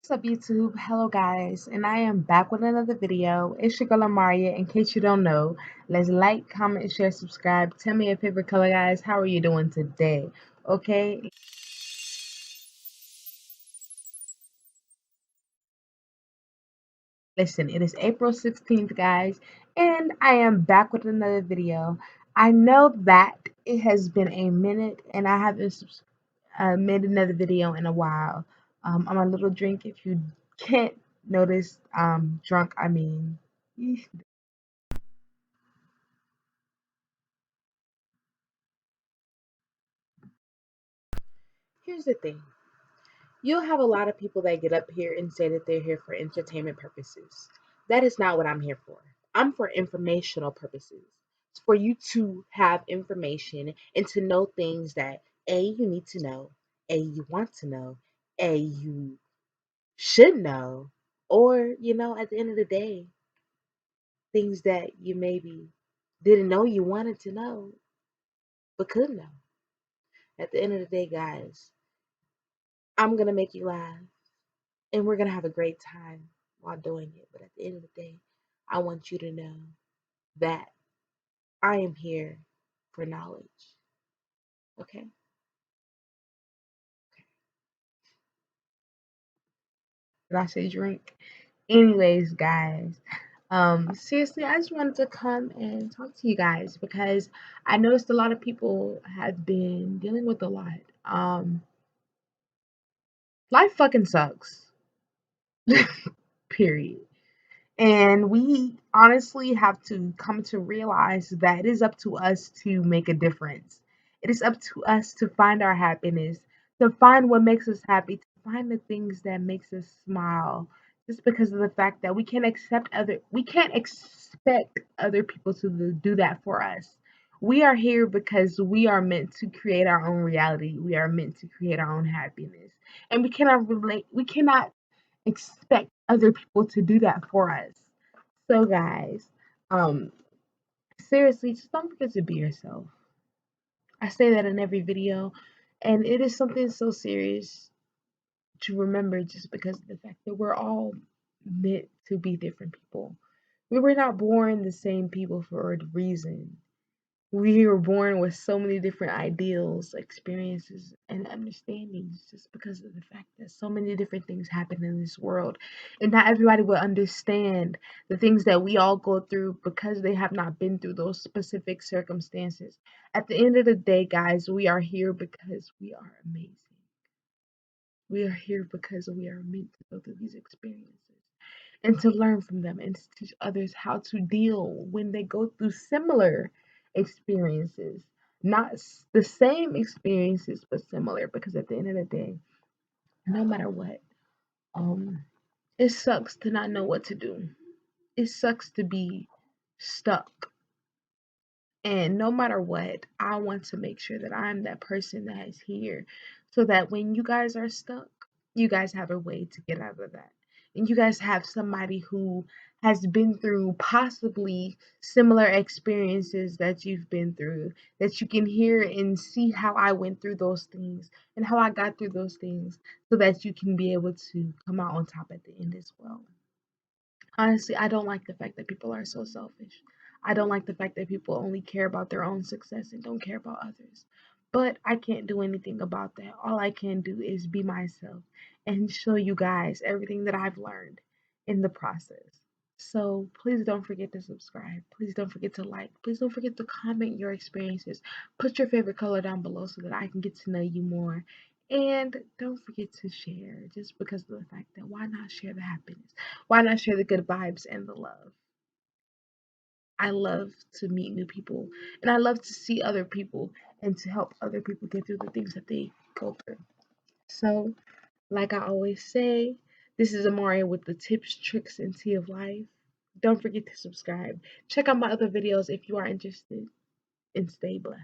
What's up, YouTube? Hello, guys, and I am back with another video. It's your girl Amaria. In case you don't know, let's like, comment, share, subscribe. Tell me your favorite color, guys. How are you doing today? Okay, listen, it is April 16th, guys, and I am back with another video. I know that it has been a minute, and I haven't made another video in a while. I'm a little drink. If you can't notice, drunk. I mean. Here's the thing. You'll have a lot of people that get up here and say that they're here for entertainment purposes. That is not what I'm here for. I'm for informational purposes. It's for you to have information and to know things that A, you need to know, A, you want to know, A, you should know, or, at the end of the day, things that you maybe didn't know you wanted to know but could know. At the end of the day, guys, I'm going to make you laugh. And we're going to have a great time while doing it. But at the end of the day, I want you to know that I am here for knowledge. Okay? Did I say drink? Anyways, guys, seriously, I just wanted to come and talk to you guys because I noticed a lot of people have been dealing with a lot. Life fucking sucks. Period. And we honestly have to come to realize that it is up to us to make a difference. It is up to us to find our happiness, to find what makes us happy, to find the things that makes us smile. Just because of the fact that we can't expect other people to do that for us. We are here because we are meant to create our own reality. We are meant to create our own happiness. And we cannot expect other people to do that for us. So guys, um seriously, just don't forget to be yourself. I say that in every video, and it is something so serious to remember just because of the fact that we're all meant to be different people. We were not born the same people for a reason. We were born with so many different ideals, experiences, and understandings just because of the fact that so many different things happen in this world. And not everybody will understand the things that we all go through because they have not been through those specific circumstances. At the end of the day, guys, we are here because we are amazing. We are here because we are meant to go through these experiences and to learn from them and to teach others how to deal when they go through similar experiences. Not the same experiences, but similar, because at the end of the day, no matter what, um, it sucks to not know what to do. It sucks to be stuck. And no matter what, I want to make sure that I'm that person that is here so that when you guys are stuck, you guys have a way to get out of that. And you guys have somebody who has been through possibly similar experiences that you've been through, that you can hear and see how I went through those things and how I got through those things so that you can be able to come out on top at the end as well. Honestly, I don't like the fact that people are so selfish. I don't like the fact that people only care about their own success and don't care about others. But I can't do anything about that. All I can do is be myself and show you guys everything that I've learned in the process. So please don't forget to subscribe. Please don't forget to like. Please don't forget to comment your experiences. Put your favorite color down below so that I can get to know you more. And don't forget to share just because of the fact that why not share the happiness? Why not share the good vibes and the love? I love to meet new people and I love to see other people and to help other people get through the things that they go through. So, like I always say, this is Amaria with the tips, tricks, and tea of life. Don't forget to subscribe. Check out my other videos if you are interested and stay blessed.